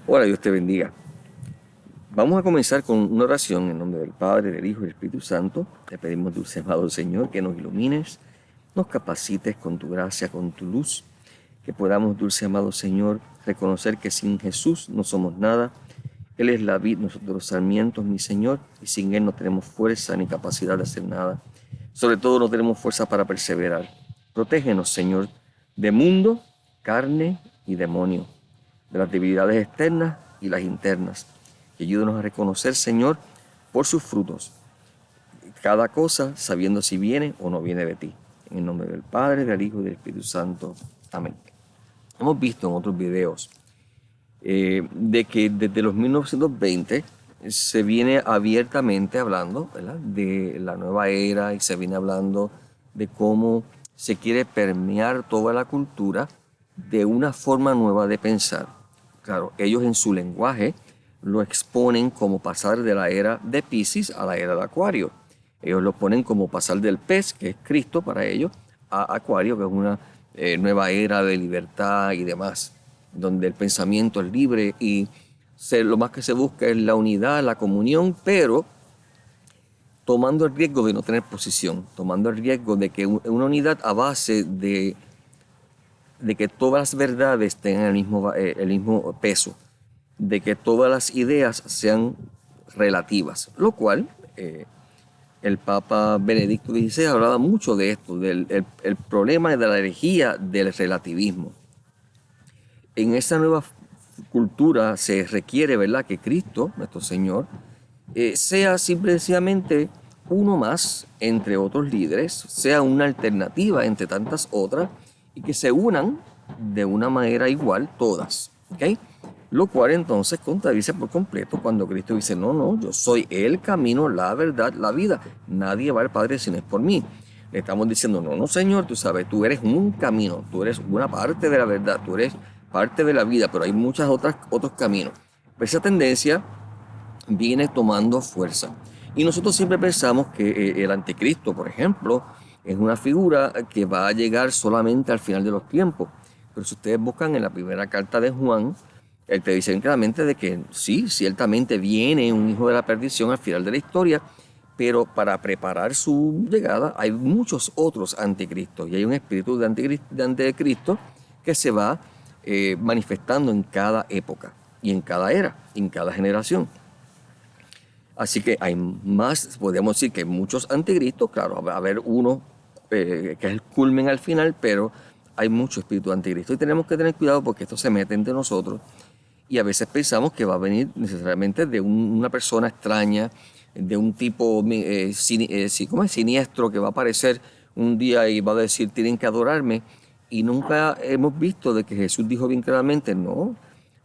Hola, Dios te bendiga. Vamos a comenzar con una oración en nombre del Padre, del Hijo y del Espíritu Santo. Te pedimos, dulce amado Señor, que nos ilumines, nos capacites con tu gracia, con tu luz, que podamos, dulce amado Señor, reconocer que sin Jesús no somos nada. Él es la vid, nosotros los sarmientos, mi Señor, y sin Él no tenemos fuerza ni capacidad de hacer nada. Sobre todo no tenemos fuerza para perseverar. Protégenos, Señor, de mundo, carne y demonio, de las debilidades externas y las internas. Y ayúdanos a reconocer, Señor, por sus frutos, cada cosa sabiendo si viene o no viene de ti. En el nombre del Padre, del Hijo y del Espíritu Santo. Amén. Hemos visto en otros videos de que desde los 1920 se viene abiertamente hablando, ¿verdad?, de la nueva era, y se viene hablando de cómo se quiere permear toda la cultura de una forma nueva de pensar. Claro, ellos en su lenguaje lo exponen como pasar de la era de Piscis a la era de Acuario. Ellos lo ponen como pasar del pez, que es Cristo para ellos, a Acuario, que es una nueva era de libertad y demás, donde el pensamiento es libre y lo más que se busca es la unidad, la comunión, pero tomando el riesgo de no tener posición, tomando el riesgo de que una unidad a base de que todas las verdades tengan el mismo peso, de que todas las ideas sean relativas, lo cual el Papa Benedicto XVI hablaba mucho de esto, del el problema de la herejía del relativismo. En esa nueva cultura se requiere, ¿verdad?, que Cristo, nuestro Señor, sea simplemente uno más entre otros líderes, sea una alternativa entre tantas otras y que se unan de una manera igual todas, ¿ok? Lo cual entonces contradice por completo cuando Cristo dice, no, yo soy el camino, la verdad, la vida. Nadie va al Padre si no es por mí. Le estamos diciendo, no, Señor, tú sabes, tú eres un camino, tú eres una parte de la verdad, tú eres parte de la vida, pero hay muchos otros caminos. Pero esa tendencia viene tomando fuerza. Y nosotros siempre pensamos que el anticristo, por ejemplo, es una figura que va a llegar solamente al final de los tiempos. Pero si ustedes buscan en la primera carta de Juan, él te dice claramente de que sí, ciertamente viene un hijo de la perdición al final de la historia, pero para preparar su llegada hay muchos otros anticristos y hay un espíritu de anticristo que se va manifestando en cada época y en cada era, en cada generación. Así que hay más, podemos decir que hay muchos anticristos, claro, va a haber uno que es el culmen al final, pero hay mucho espíritu anticristo y tenemos que tener cuidado porque esto se mete entre nosotros y a veces pensamos que va a venir necesariamente de una persona extraña, de un tipo siniestro que va a aparecer un día y va a decir tienen que adorarme, y nunca hemos visto de que Jesús dijo bien claramente, no,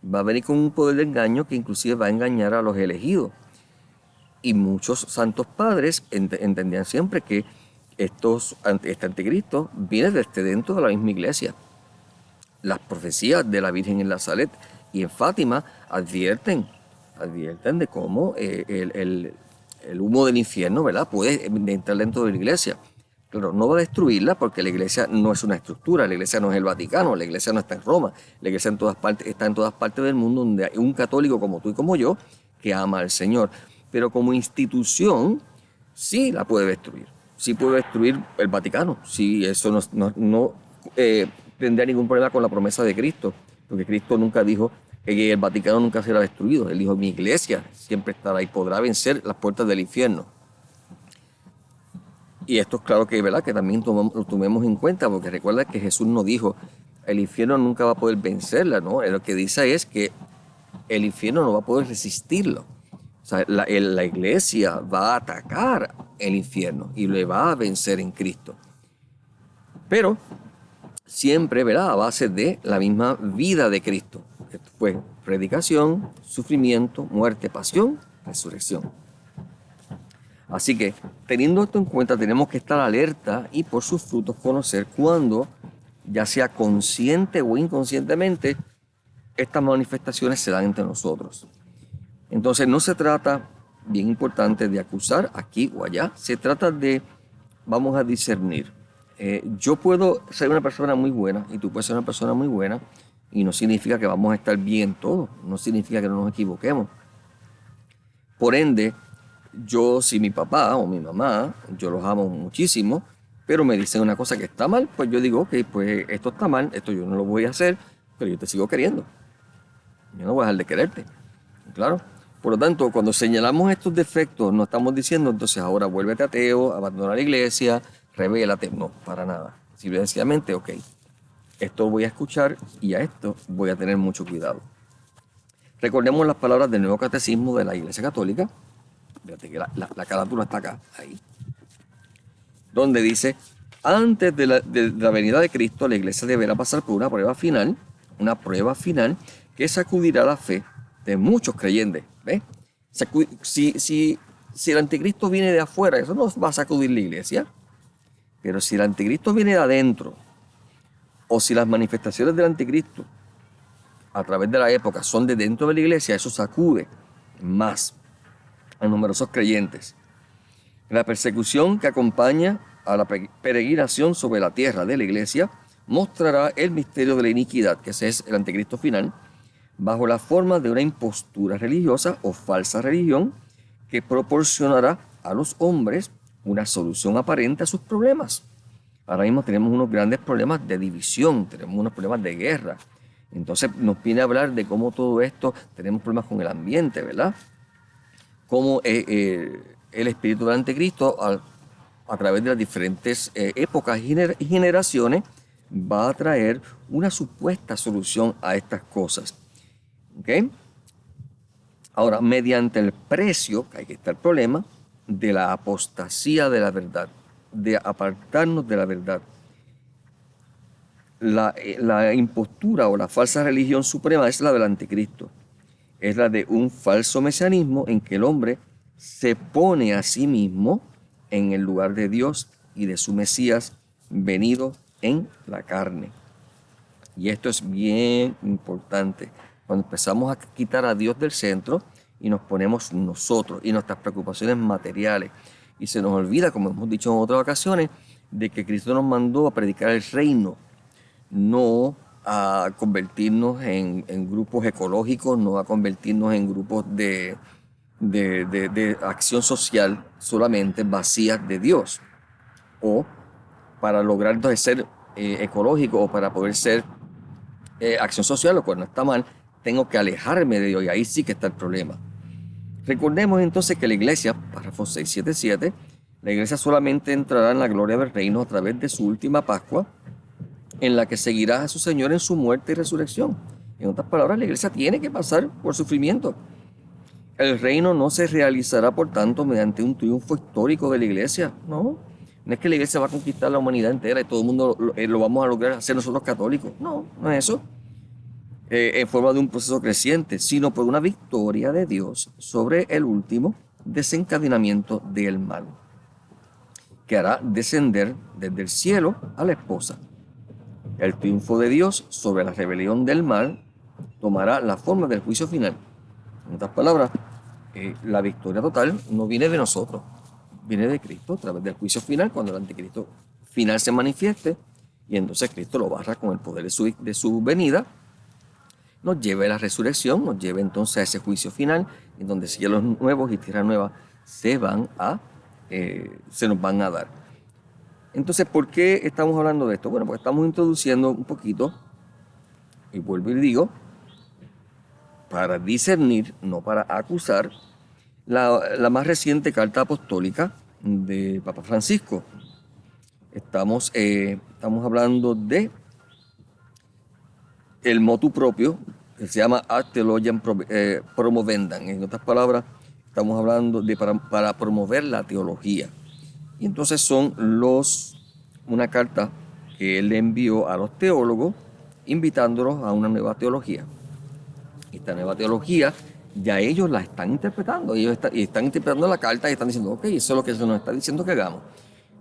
va a venir con un poder de engaño que inclusive va a engañar a los elegidos. Y muchos santos padres entendían siempre que este anticristo viene desde dentro de la misma iglesia. Las profecías de la Virgen en Nazaret y en Fátima advierten de cómo el humo del infierno, ¿verdad?, puede entrar dentro de la iglesia. Claro, no va a destruirla porque la iglesia no es una estructura, la iglesia no es el Vaticano, la iglesia no está en Roma, la iglesia está en todas partes del mundo donde hay un católico como tú y como yo que ama al Señor. Pero como institución, sí la puede destruir. Sí puede destruir el Vaticano. Sí, eso no tendría ningún problema con la promesa de Cristo, porque Cristo nunca dijo que el Vaticano nunca será destruido. Él dijo, mi iglesia siempre estará y podrá vencer las puertas del infierno. Y esto es claro que, ¿verdad?, que también lo tomemos en cuenta, porque recuerda que Jesús no dijo, el infierno nunca va a poder vencerla, ¿no? Lo que dice es que el infierno no va a poder resistirlo. O sea, la iglesia va a atacar el infierno y le va a vencer en Cristo. Pero siempre, ¿verdad?, a base de la misma vida de Cristo. Esto fue predicación, sufrimiento, muerte, pasión, resurrección. Así que, teniendo esto en cuenta, tenemos que estar alerta y por sus frutos conocer cuando, ya sea consciente o inconscientemente, estas manifestaciones se dan entre nosotros. Entonces no se trata, bien importante, de acusar aquí o allá, se trata de, vamos a discernir. Yo puedo ser una persona muy buena y tú puedes ser una persona muy buena, y no significa que vamos a estar bien todos, no significa que no nos equivoquemos. Por ende, yo, si mi papá o mi mamá, yo los amo muchísimo, pero me dicen una cosa que está mal, pues yo digo, ok, pues esto está mal, esto yo no lo voy a hacer, pero yo te sigo queriendo. Yo no voy a dejar de quererte. Claro. Por lo tanto, cuando señalamos estos defectos, no estamos diciendo, entonces ahora vuélvete ateo, abandona la iglesia, rebélate. No, para nada. Simplemente, ok, esto voy a escuchar y a esto voy a tener mucho cuidado. Recordemos las palabras del Nuevo Catecismo de la Iglesia Católica. Fíjate que la carátula está acá, ahí. Donde dice, antes de la venida de Cristo, la iglesia deberá pasar por una prueba final que sacudirá la fe de muchos creyentes. ¿Ves? Si el anticristo viene de afuera, eso no va a sacudir la iglesia. Pero si el anticristo viene de adentro, o si las manifestaciones del anticristo a través de la época son de dentro de la iglesia, eso sacude más a numerosos creyentes. La persecución que acompaña a la peregrinación sobre la tierra de la iglesia mostrará el misterio de la iniquidad, que ese es el anticristo final, bajo la forma de una impostura religiosa o falsa religión que proporcionará a los hombres una solución aparente a sus problemas. Ahora mismo tenemos unos grandes problemas de división, tenemos unos problemas de guerra. Entonces nos viene a hablar de cómo todo esto, tenemos problemas con el ambiente, ¿verdad? Cómo el espíritu del anticristo, a través de las diferentes épocas y generaciones, va a traer una supuesta solución a estas cosas. ¿Okay? Ahora, mediante el precio, que aquí está el problema, de la apostasía de la verdad, de apartarnos de la verdad. La impostura o la falsa religión suprema es la del anticristo. Es la de un falso mesianismo en que el hombre se pone a sí mismo en el lugar de Dios y de su Mesías venido en la carne. Y esto es bien importante. Cuando empezamos a quitar a Dios del centro y nos ponemos nosotros y nuestras preocupaciones materiales, y se nos olvida, como hemos dicho en otras ocasiones, de que Cristo nos mandó a predicar el reino, no a convertirnos en grupos ecológicos, no a convertirnos en grupos de acción social solamente vacías de Dios, o para lograr entonces ser ecológico o para poder ser acción social, lo cual no está mal, tengo que alejarme de Dios y ahí sí que está el problema. Recordemos entonces que la iglesia, párrafo 677, la iglesia solamente entrará en la gloria del reino a través de su última Pascua, en la que seguirá a su Señor en su muerte y resurrección. En otras palabras, la iglesia tiene que pasar por sufrimiento. El reino no se realizará, por tanto, mediante un triunfo histórico de la iglesia. No es que la iglesia va a conquistar la humanidad entera y todo el mundo lo vamos a lograr hacer nosotros católicos. No es eso. En forma de un proceso creciente, sino por una victoria de Dios sobre el último desencadenamiento del mal, que hará descender desde el cielo a la esposa. El triunfo de Dios sobre la rebelión del mal tomará la forma del juicio final. En otras palabras, la victoria total no viene de nosotros, viene de Cristo a través del juicio final, cuando el anticristo final se manifieste, y entonces Cristo lo barra con el poder de su venida, nos lleve a la resurrección, nos lleve entonces a ese juicio final, en donde cielos nuevos y tierras nuevas se nos van a dar. Entonces, ¿por qué estamos hablando de esto? Bueno, porque estamos introduciendo un poquito, y vuelvo y digo, para discernir, no para acusar, la más reciente carta apostólica de Papa Francisco. Estamos hablando de el motu propio, que se llama Ad Theologiam Promovendam. En otras palabras, estamos hablando de para promover la teología. Y entonces son una carta que él le envió a los teólogos, invitándolos a una nueva teología. Esta nueva teología ya ellos la están interpretando. Ellos están interpretando la carta y están diciendo, ok, eso es lo que se nos está diciendo que hagamos.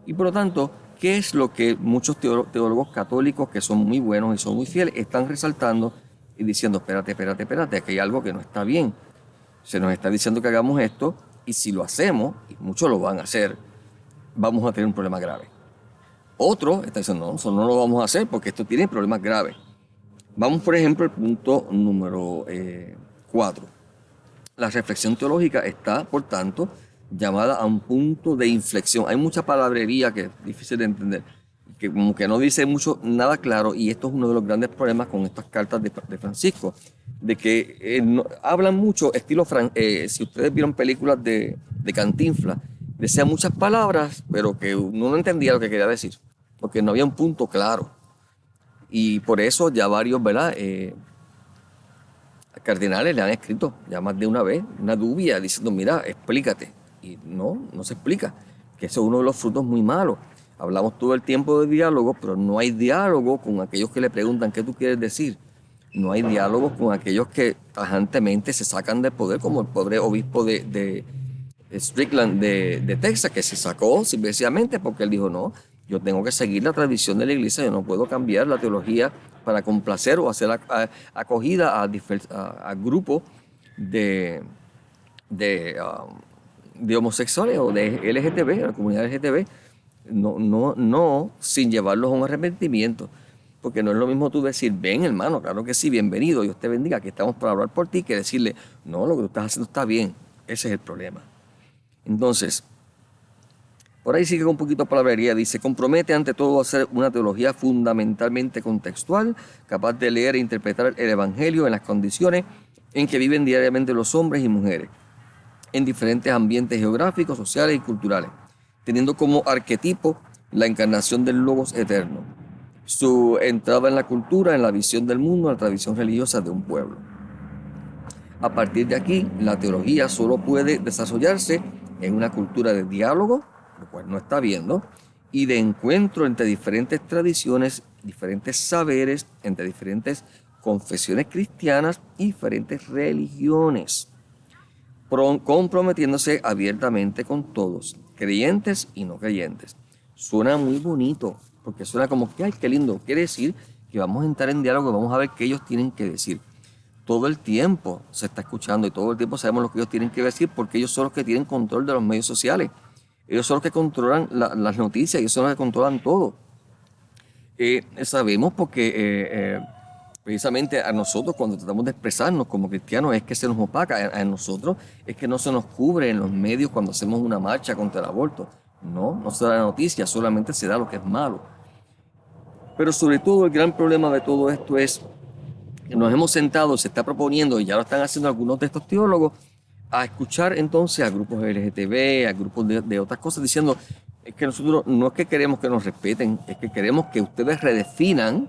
Y por lo tanto, ¿qué es lo que muchos teólogos católicos, que son muy buenos y son muy fieles, están resaltando y diciendo, espérate, aquí hay algo que no está bien? Se nos está diciendo que hagamos esto, y si lo hacemos, y muchos lo van a hacer, vamos a tener un problema grave. Otros están diciendo, no, eso no lo vamos a hacer porque esto tiene problemas graves. Vamos, por ejemplo, al punto número 4. La reflexión teológica está, por tanto, llamada a un punto de inflexión. Hay mucha palabrería que es difícil de entender, que como que no dice mucho, nada claro, y esto es uno de los grandes problemas con estas cartas de Francisco, de que hablan mucho, estilo, si ustedes vieron películas de Cantinflas, decían muchas palabras, pero que uno no entendía lo que quería decir, porque no había un punto claro. Y por eso ya varios, ¿verdad? Cardenales le han escrito ya más de una vez una dubia diciendo, mira, explícate. Y no se explica, que eso es uno de los frutos muy malos. Hablamos todo el tiempo de diálogo, pero no hay diálogo con aquellos que le preguntan qué tú quieres decir. No hay diálogo con aquellos que tajantemente se sacan del poder, como el pobre obispo de Strickland de Texas, que se sacó simplemente porque él dijo, no, yo tengo que seguir la tradición de la iglesia, yo no puedo cambiar la teología para complacer o hacer acogida a grupos de, de homosexuales o de LGTB, la comunidad LGTB, no sin llevarlos a un arrepentimiento. Porque no es lo mismo tú decir, ven hermano, claro que sí, bienvenido, Dios te bendiga, aquí estamos para hablar por ti, que decirle, no, lo que tú estás haciendo está bien. Ese es el problema. Entonces, por ahí sigue un poquito palabrería, dice, compromete ante todo a hacer una teología fundamentalmente contextual, capaz de leer e interpretar el Evangelio en las condiciones en que viven diariamente los hombres y mujeres, en diferentes ambientes geográficos, sociales y culturales, teniendo como arquetipo la encarnación del Logos eterno, su entrada en la cultura, en la visión del mundo, en la tradición religiosa de un pueblo. A partir de aquí, la teología solo puede desarrollarse en una cultura de diálogo, lo cual no está viendo, y de encuentro entre diferentes tradiciones, diferentes saberes, entre diferentes confesiones cristianas y diferentes religiones, comprometiéndose abiertamente con todos, creyentes y no creyentes. Suena muy bonito, porque suena como que, ay, qué lindo, quiere decir que vamos a entrar en diálogo y vamos a ver qué ellos tienen que decir. Todo el tiempo se está escuchando y todo el tiempo sabemos lo que ellos tienen que decir, porque ellos son los que tienen control de los medios sociales. Ellos son los que controlan las noticias, ellos son los que controlan todo. Sabemos porque precisamente a nosotros cuando tratamos de expresarnos como cristianos es que se nos opaca, a nosotros es que no se nos cubre en los medios cuando hacemos una marcha contra el aborto. No se da la noticia, solamente se da lo que es malo. Pero sobre todo el gran problema de todo esto es que nos hemos sentado, se está proponiendo, y ya lo están haciendo algunos de estos teólogos, a escuchar entonces a grupos LGTB, a grupos de otras cosas, diciendo, es que nosotros no es que queremos que nos respeten, es que queremos que ustedes redefinan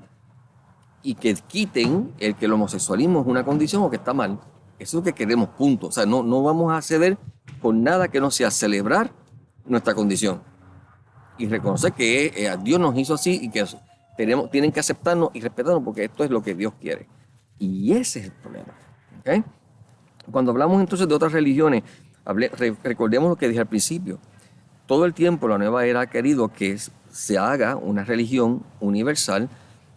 y que quiten el que el homosexualismo es una condición o que está mal. Eso es lo que queremos, punto. O sea, no vamos a ceder con nada que no sea celebrar nuestra condición y reconocer que Dios nos hizo así y que tienen que aceptarnos y respetarnos porque esto es lo que Dios quiere. Y ese es el problema. ¿Okay? Cuando hablamos entonces de otras religiones, recordemos lo que dije al principio. Todo el tiempo la nueva era ha querido que se haga una religión universal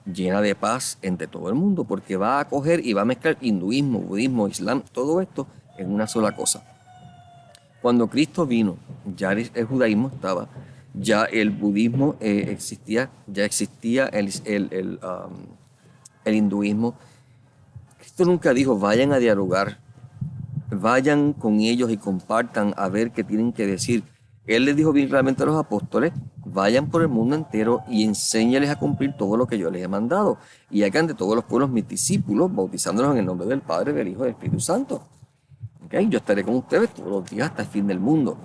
llena de paz entre todo el mundo, porque va a acoger y va a mezclar hinduismo, budismo, islam, todo esto en una sola cosa. Cuando Cristo vino, ya el judaísmo estaba, ya el budismo existía, ya existía el hinduismo. Cristo nunca dijo, vayan a dialogar, vayan con ellos y compartan a ver qué tienen que decir. Él les dijo bien claramente a los apóstoles, vayan por el mundo entero y enséñales a cumplir todo lo que yo les he mandado. Y hagan de todos los pueblos mis discípulos, bautizándolos en el nombre del Padre, del Hijo y del Espíritu Santo. ¿Okay? Yo estaré con ustedes todos los días hasta el fin del mundo.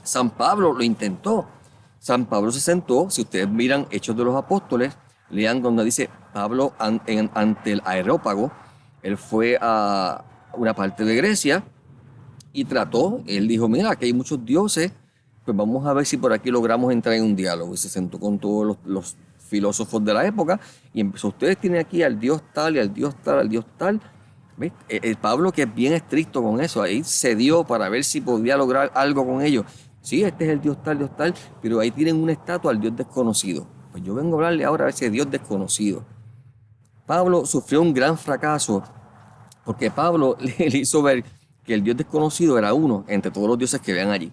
San Pablo lo intentó. San Pablo se sentó, si ustedes miran Hechos de los Apóstoles, lean donde dice Pablo ante el Areópago, él fue a una parte de Grecia y él dijo, mira, aquí hay muchos dioses, pues vamos a ver si por aquí logramos entrar en un diálogo. Y se sentó con todos los filósofos de la época y empezó, ustedes tienen aquí al Dios tal y al Dios tal, al Dios tal. ¿Ves? Pablo, que es bien estricto con eso, ahí cedió para ver si podía lograr algo con ellos. Sí, este es el Dios tal, pero ahí tienen una estatua al Dios desconocido. Pues yo vengo a hablarle ahora a ese Dios desconocido. Pablo sufrió un gran fracaso porque Pablo le hizo ver que el Dios desconocido era uno entre todos los dioses que vean allí.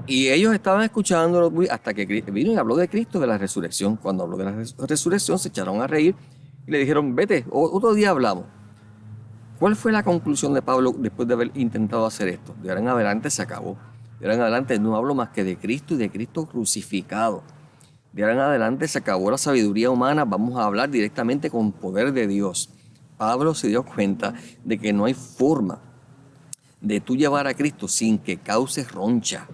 Y ellos estaban escuchándolo hasta que vino y habló de Cristo, de la resurrección. Cuando habló de la resurrección se echaron a reír Y le dijeron, vete, otro día hablamos. ¿Cuál fue la conclusión de Pablo después de haber intentado hacer esto? De ahora en adelante se acabó. De ahora en adelante no hablo más que de Cristo y de Cristo crucificado. De ahora en adelante se acabó la sabiduría humana, vamos a hablar directamente con poder de Dios. Pablo se dio cuenta de que no hay forma de tú llevar a Cristo sin que cause roncha,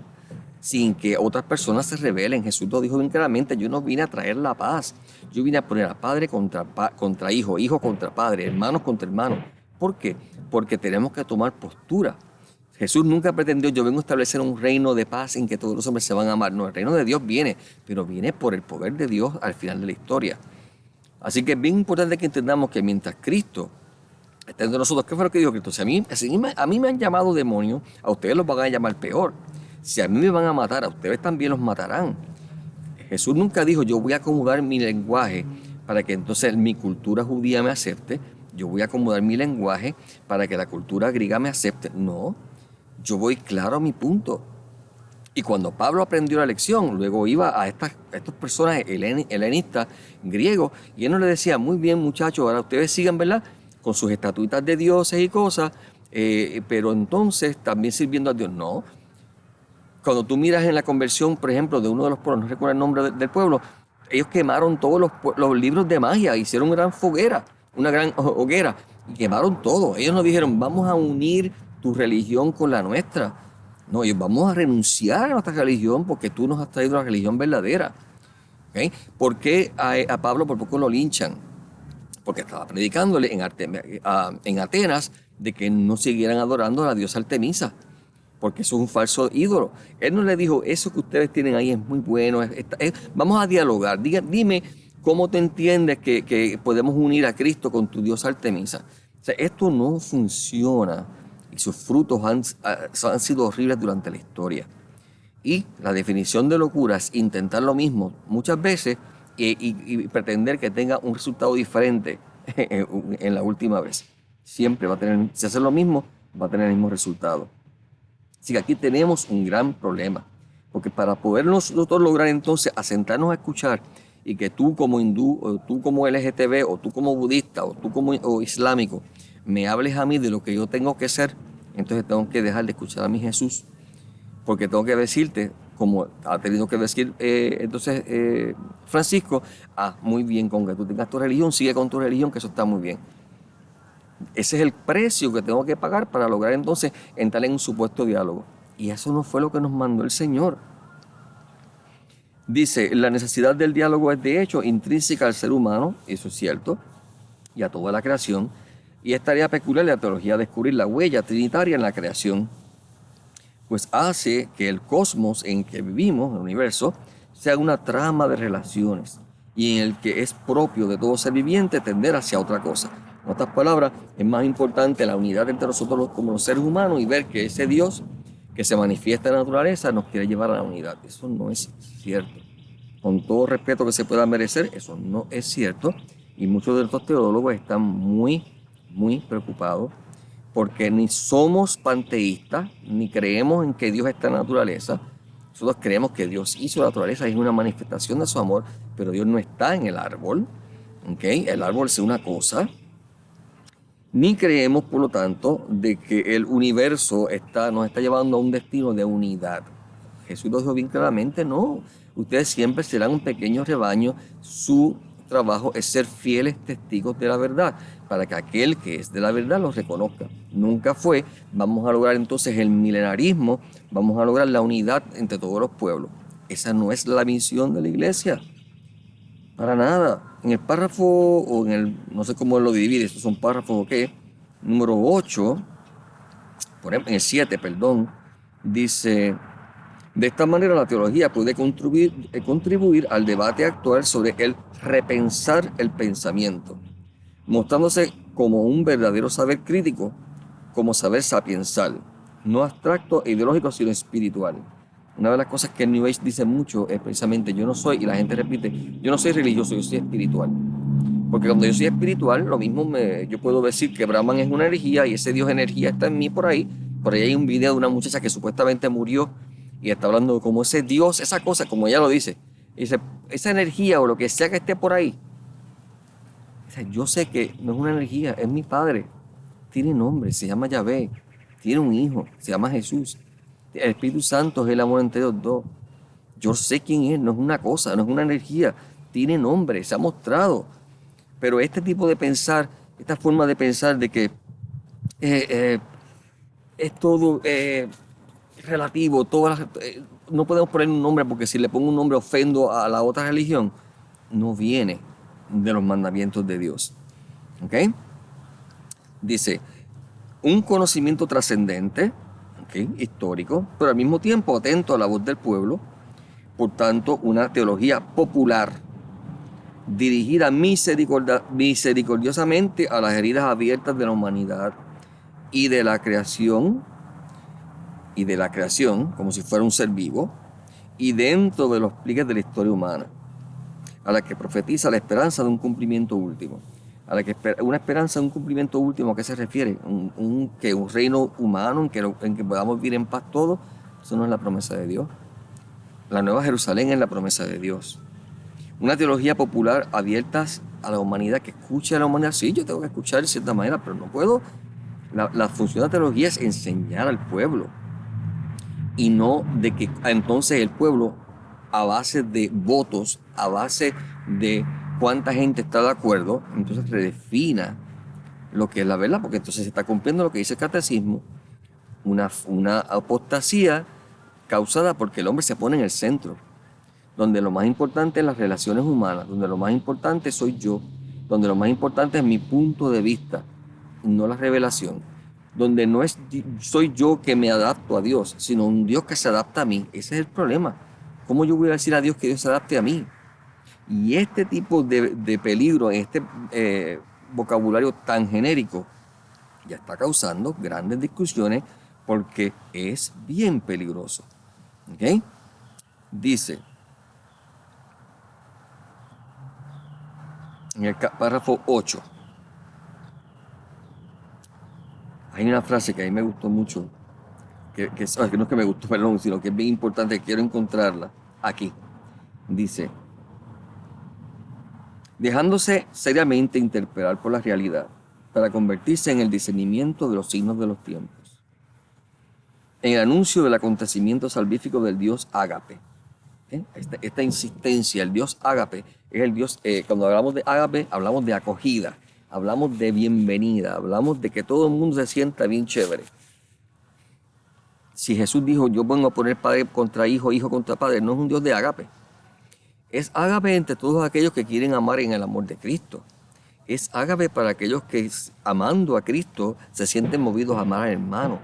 sin que otras personas se rebelen. Jesús lo dijo bien claramente, yo no vine a traer la paz, yo vine a poner a padre contra hijo, hijo contra padre, hermanos contra hermanos. ¿Por qué? Porque tenemos que tomar postura. Jesús nunca pretendió, yo vengo a establecer un reino de paz en que todos los hombres se van a amar. No, el reino de Dios viene, pero viene por el poder de Dios al final de la historia. Así que es bien importante que entendamos que mientras Cristo está entre nosotros, ¿qué fue lo que dijo Cristo? Si a mí me han llamado demonio, a ustedes los van a llamar peor. Si a mí me van a matar, a ustedes también los matarán. Jesús nunca dijo, yo voy a acomodar mi lenguaje para que entonces mi cultura judía me acepte. Yo voy a acomodar mi lenguaje para que la cultura griega me acepte. No, yo voy claro a mi punto. Y cuando Pablo aprendió la lección, luego iba a estas personas helenistas, griegos, y él no le decía, muy bien muchachos, ahora ustedes sigan, ¿verdad?, con sus estatuitas de dioses y cosas, pero entonces también sirviendo a Dios. No. Cuando tú miras en la conversión, por ejemplo, de uno de los pueblos, no recuerdo el nombre del pueblo, ellos quemaron todos los libros de magia, hicieron una gran foguera, una gran hoguera, y quemaron todo. Ellos no dijeron, vamos a unir tu religión con la nuestra. No, ellos vamos a renunciar a nuestra religión porque tú nos has traído la religión verdadera. ¿Okay? ¿Por qué a Pablo por poco lo linchan? Porque estaba predicándole en Atenas de que no siguieran adorando a la diosa Artemisa, porque eso es un falso ídolo. Él no le dijo, eso que ustedes tienen ahí es muy bueno, vamos a dialogar, dime cómo te entiendes que podemos unir a Cristo con tu diosa Artemisa. O sea, esto no funciona y sus frutos han sido horribles durante la historia. Y la definición de locura es intentar lo mismo muchas veces y pretender que tenga un resultado diferente en la última vez. Siempre va a tener, si hace lo mismo, va a tener el mismo resultado. Así que aquí tenemos un gran problema, porque para poder nosotros lograr entonces asentarnos a escuchar y que tú como hindú, o tú como LGTB, o tú como budista, o tú como islámico, me hables a mí de lo que yo tengo que ser, entonces tengo que dejar de escuchar a mi Jesús, porque tengo que decirte, como ha tenido que decir Francisco, muy bien, con que tú tengas tu religión, sigue con tu religión, que eso está muy bien. Ese es el precio que tengo que pagar para lograr entonces entrar en un supuesto diálogo. Y eso no fue lo que nos mandó el Señor. Dice, la necesidad del diálogo es de hecho intrínseca al ser humano, eso es cierto, y a toda la creación, y es tarea peculiar de la teología descubrir la huella trinitaria en la creación, pues hace que el cosmos en que vivimos, el universo, sea una trama de relaciones y en el que es propio de todo ser viviente tender hacia otra cosa. En otras palabras, es más importante la unidad entre nosotros como los seres humanos y ver que ese Dios que se manifiesta en la naturaleza nos quiere llevar a la unidad. Eso no es cierto. Con todo respeto que se pueda merecer, eso no es cierto. Y muchos de estos teólogos están muy preocupados porque ni somos panteístas, ni creemos en que Dios está en la naturaleza. Nosotros creemos que Dios hizo la naturaleza, es una manifestación de su amor, pero Dios no está en el árbol. ¿Okay? El árbol es una cosa. Ni creemos, por lo tanto, de que el universo nos está llevando a un destino de unidad. Jesús lo dijo bien claramente, no. Ustedes siempre serán un pequeño rebaño. Su trabajo es ser fieles testigos de la verdad, para que aquel que es de la verdad los reconozca. Nunca fue, vamos a lograr entonces el milenarismo, vamos a lograr la unidad entre todos los pueblos. Esa no es la misión de la iglesia. Para nada. En el párrafo, o en el, no sé cómo lo divide, estos son párrafos o qué, número 8, por ejemplo, en el 7, perdón, dice, de esta manera la teología puede contribuir al debate actual sobre el repensar el pensamiento, mostrándose como un verdadero saber crítico, como saber sapiensal, no abstracto e ideológico, sino espiritual. Una de las cosas que el New Age dice mucho es precisamente yo no soy, y la gente repite, yo no soy religioso, yo soy espiritual. Porque cuando yo soy espiritual, lo mismo yo puedo decir que Brahman es una energía y ese Dios energía está en mí por ahí. Por ahí hay un video de una muchacha que supuestamente murió y está hablando de cómo ese Dios, esa cosa, como ella lo dice, esa energía o lo que sea que esté por ahí, O sea, yo sé que no es una energía, es mi Padre. Tiene nombre, se llama Yahvé. Tiene un hijo, se llama Jesús. El Espíritu Santo es el amor entre los dos. Yo sé quién es, no es una cosa, no es una energía. Tiene nombre, se ha mostrado. Pero este tipo de pensar, esta forma de pensar de que es todo relativo, no podemos poner un nombre porque si le pongo un nombre ofendo a la otra religión, no viene de los mandamientos de Dios. ¿Ok? Dice, un conocimiento trascendente, ¿ok?, histórico, pero al mismo tiempo atento a la voz del pueblo, por tanto, una teología popular, dirigida misericordiosamente a las heridas abiertas de la humanidad y de la creación, como si fuera un ser vivo, y dentro de los pliegues de la historia humana, a la que profetiza la esperanza de un cumplimiento último. Una esperanza de un cumplimiento último, ¿a qué se refiere? Un reino humano en que podamos vivir en paz todos. Eso no es la promesa de Dios. La Nueva Jerusalén es la promesa de Dios. Una teología popular abierta a la humanidad, que escuche a la humanidad. Sí, yo tengo que escuchar de cierta manera, pero no puedo. La función de la teología es enseñar al pueblo, y no de que entonces el pueblo, a base de votos, a base de cuánta gente está de acuerdo, entonces redefina lo que es la verdad, porque entonces se está cumpliendo lo que dice el catecismo, una apostasía causada porque el hombre se pone en el centro, donde lo más importante es las relaciones humanas, donde lo más importante soy yo, donde lo más importante es mi punto de vista, no la revelación, donde no soy yo que me adapto a Dios, sino un Dios que se adapta a mí. Ese es el problema. ¿Cómo yo voy a decir a Dios que Dios se adapte a mí? Y este tipo de peligro, este vocabulario tan genérico, ya está causando grandes discusiones porque es bien peligroso. ¿Ok? Dice en el párrafo 8, hay una frase que a mí me gustó mucho, que no es que me gustó, perdón, sino que es bien importante, quiero encontrarla aquí. Dice, dejándose seriamente interpelar por la realidad para convertirse en el discernimiento de los signos de los tiempos, en el anuncio del acontecimiento salvífico del Dios ágape. Esta insistencia, el Dios ágape, es el Dios, cuando hablamos de ágape, hablamos de acogida, hablamos de bienvenida, hablamos de que todo el mundo se sienta bien chévere. Si Jesús dijo, yo vengo a poner padre contra hijo, hijo contra padre, no es un Dios de ágape. Es ágape entre todos aquellos que quieren amar en el amor de Cristo. Es ágape para aquellos que, amando a Cristo, se sienten movidos a amar al hermano.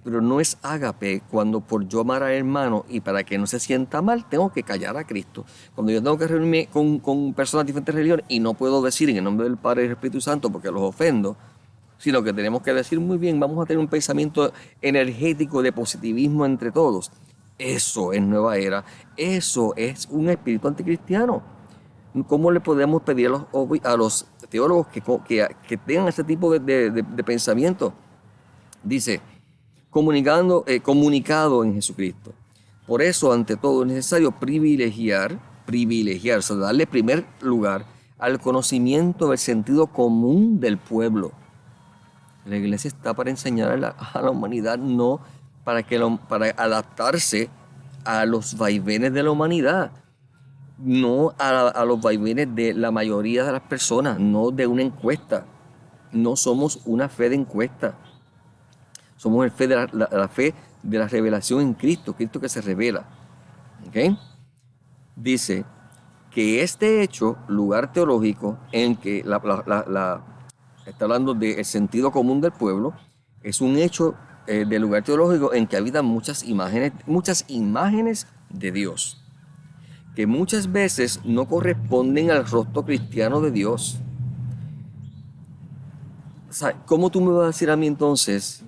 Pero no es ágape cuando por yo amar al hermano y para que no se sienta mal, tengo que callar a Cristo. Cuando yo tengo que reunirme con personas de diferentes religiones y no puedo decir en el nombre del Padre y del Espíritu Santo porque los ofendo, sino que tenemos que decir, muy bien, vamos a tener un pensamiento energético de positivismo entre todos. Eso es nueva era, eso es un espíritu anticristiano. ¿Cómo le podemos pedir a los teólogos que tengan ese tipo de pensamiento? Dice, comunicado en Jesucristo. Por eso, ante todo, es necesario privilegiar, o sea, darle primer lugar al conocimiento del sentido común del pueblo. La iglesia está para enseñar a la humanidad, no para adaptarse a los vaivenes de la humanidad, no a los vaivenes de la mayoría de las personas, no de una encuesta. No somos una fe de encuesta. Somos la fe de la revelación en Cristo, Cristo que se revela. ¿Okay? Dice que este hecho, lugar teológico, en que está hablando del sentido común del pueblo, es un hecho de lugar teológico en que habitan muchas imágenes de Dios, que muchas veces no corresponden al rostro cristiano de Dios. O sea, ¿cómo tú me vas a decir a mí entonces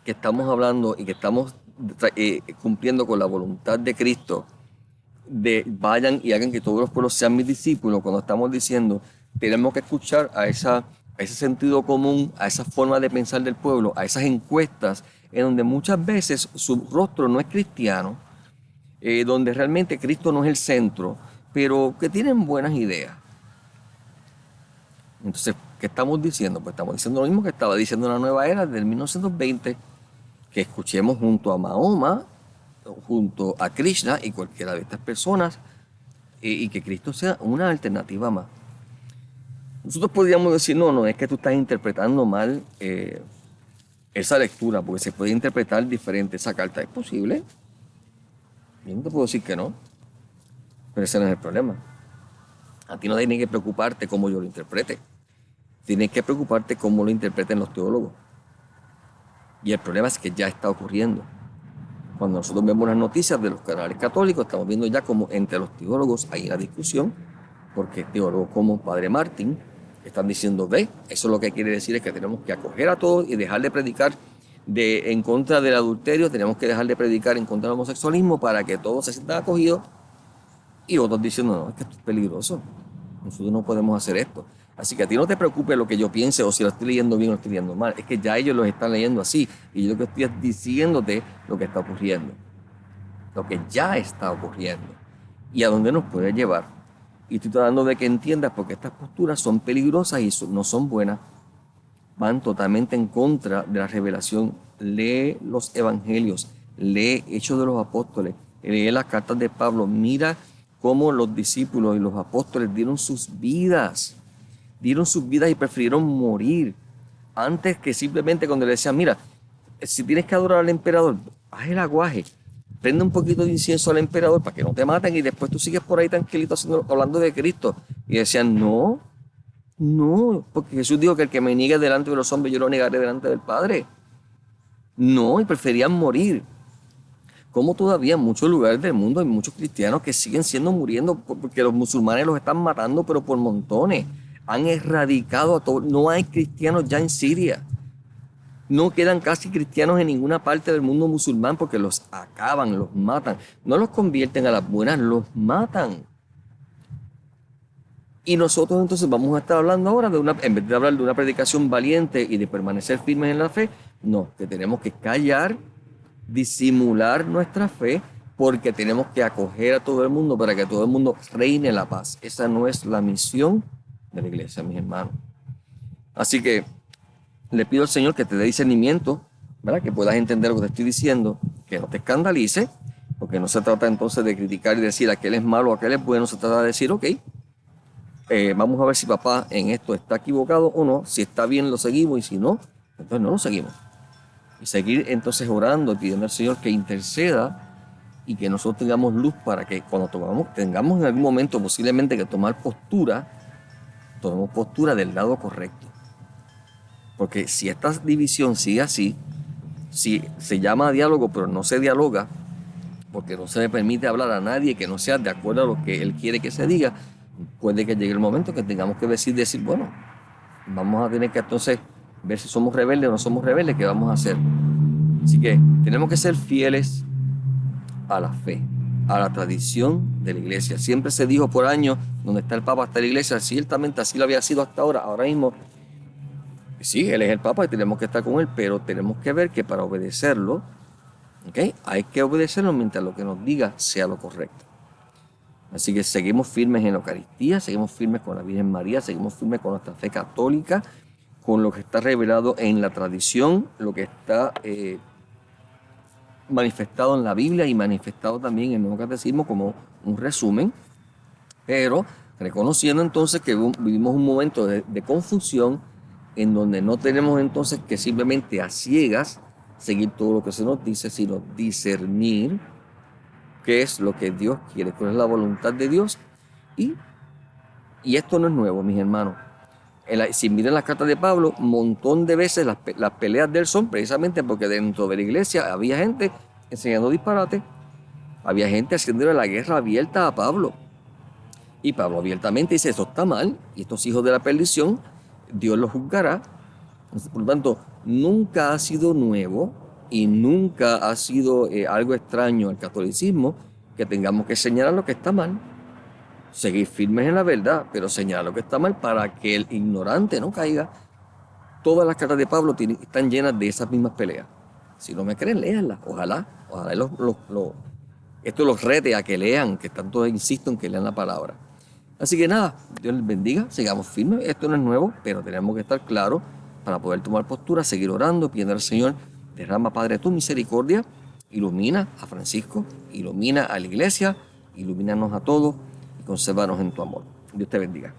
que estamos hablando y que estamos cumpliendo con la voluntad de Cristo, de vayan y hagan que todos los pueblos sean mis discípulos, cuando estamos diciendo tenemos que escuchar a ese sentido común, a esa forma de pensar del pueblo, a esas encuestas en donde muchas veces su rostro no es cristiano, donde realmente Cristo no es el centro, pero que tienen buenas ideas? Entonces, ¿qué estamos diciendo? Pues estamos diciendo lo mismo que estaba diciendo la Nueva Era del 1920, que escuchemos junto a Mahoma, junto a Krishna y cualquiera de estas personas, y que Cristo sea una alternativa más. Nosotros podríamos decir, no, es que tú estás interpretando mal esa lectura, porque se puede interpretar diferente esa carta. ¿Es posible? Yo no te puedo decir que no, pero ese no es el problema. A ti no tienes que preocuparte cómo yo lo interprete. Tienes que preocuparte cómo lo interpreten los teólogos. Y el problema es que ya está ocurriendo. Cuando nosotros vemos las noticias de los canales católicos, estamos viendo ya como entre los teólogos hay una discusión, porque teólogos como Padre Martín están diciendo, eso lo que quiere decir es que tenemos que acoger a todos y dejar de predicar en contra del adulterio, tenemos que dejar de predicar en contra del homosexualismo para que todos se sientan acogidos. Y otros diciendo, no, es que esto es peligroso, nosotros no podemos hacer esto. Así que a ti no te preocupes lo que yo piense o si lo estoy leyendo bien o lo estoy leyendo mal. Es que ya ellos lo están leyendo así. Y yo lo que estoy es diciéndote lo que está ocurriendo. Lo que ya está ocurriendo. Y a dónde nos puede llevar. Y estoy tratando de que entiendas porque estas posturas son peligrosas y no son buenas. Van totalmente en contra de la revelación. Lee los evangelios. Lee Hechos de los Apóstoles. Lee las cartas de Pablo. Mira cómo los discípulos y los apóstoles dieron sus vidas y prefirieron morir antes que simplemente cuando le decían, mira, si tienes que adorar al emperador, haz el aguaje, prende un poquito de incienso al emperador para que no te maten y después tú sigues por ahí tranquilito hablando de Cristo. Y decían, no, porque Jesús dijo que el que me niegue delante de los hombres yo lo negaré delante del Padre. No, y preferían morir. Como todavía en muchos lugares del mundo hay muchos cristianos que siguen muriendo porque los musulmanes los están matando, pero por montones. Han erradicado a todos. No hay cristianos ya en Siria. No quedan casi cristianos en ninguna parte del mundo musulmán porque los acaban, los matan. No los convierten a las buenas, los matan. Y nosotros entonces vamos a estar hablando ahora en vez de hablar de una predicación valiente y de permanecer firmes en la fe, no, que tenemos que callar, disimular nuestra fe porque tenemos que acoger a todo el mundo para que todo el mundo reine la paz. Esa no es la misión de la iglesia, mis hermanos. Así que le pido al Señor que te dé discernimiento, ¿verdad? Que puedas entender lo que te estoy diciendo, que no te escandalice, porque no se trata entonces de criticar y decir aquel es malo, aquel es bueno, se trata de decir, ok, vamos a ver si papá en esto está equivocado o no, si está bien lo seguimos y si no, entonces no lo seguimos. Y seguir entonces orando y pidiendo al Señor que interceda y que nosotros tengamos luz para que cuando tengamos en algún momento posiblemente que tomemos postura del lado correcto. Porque si esta división sigue así, si se llama diálogo pero no se dialoga, porque no se le permite hablar a nadie que no sea de acuerdo a lo que él quiere que se diga, puede que llegue el momento que tengamos que decir, bueno, vamos a tener que entonces ver si somos rebeldes o no somos rebeldes, ¿qué vamos a hacer? Así que tenemos que ser fieles a la fe, a la tradición de la iglesia. Siempre se dijo por años, donde está el Papa está la iglesia, ciertamente así lo había sido hasta ahora. Ahora mismo, sí, él es el Papa y tenemos que estar con él, pero tenemos que ver que para obedecerlo, ¿okay? Hay que obedecerlo mientras lo que nos diga sea lo correcto. Así que seguimos firmes en la Eucaristía, seguimos firmes con la Virgen María, seguimos firmes con nuestra fe católica, con lo que está revelado en la tradición, lo que está manifestado en la Biblia y manifestado también en el Nuevo Catecismo como un resumen, pero reconociendo entonces que vivimos un momento de confusión en donde no tenemos entonces que simplemente a ciegas seguir todo lo que se nos dice, sino discernir qué es lo que Dios quiere, cuál es la voluntad de Dios. Y esto no es nuevo, mis hermanos. Si miran las cartas de Pablo, un montón de veces las peleas de él son precisamente porque dentro de la iglesia había gente enseñando disparate, había gente haciéndole la guerra abierta a Pablo. Y Pablo abiertamente dice, eso está mal, y estos hijos de la perdición, Dios los juzgará. Por lo tanto, nunca ha sido nuevo y nunca ha sido algo extraño al catolicismo que tengamos que señalar lo que está mal. Seguir firmes en la verdad, pero señalar lo que está mal para que el ignorante no caiga. Todas las cartas de Pablo están llenas de esas mismas peleas. Si no me creen, léanlas. Ojalá esto los rete a que lean, que tanto insisto en que lean la palabra. Así que nada, Dios les bendiga, sigamos firmes. Esto no es nuevo, pero tenemos que estar claros para poder tomar postura, seguir orando, pidiendo al Señor, derrama, Padre, tu misericordia, ilumina a Francisco, ilumina a la iglesia, ilumínanos a todos y consérvanos en tu amor. Dios te bendiga.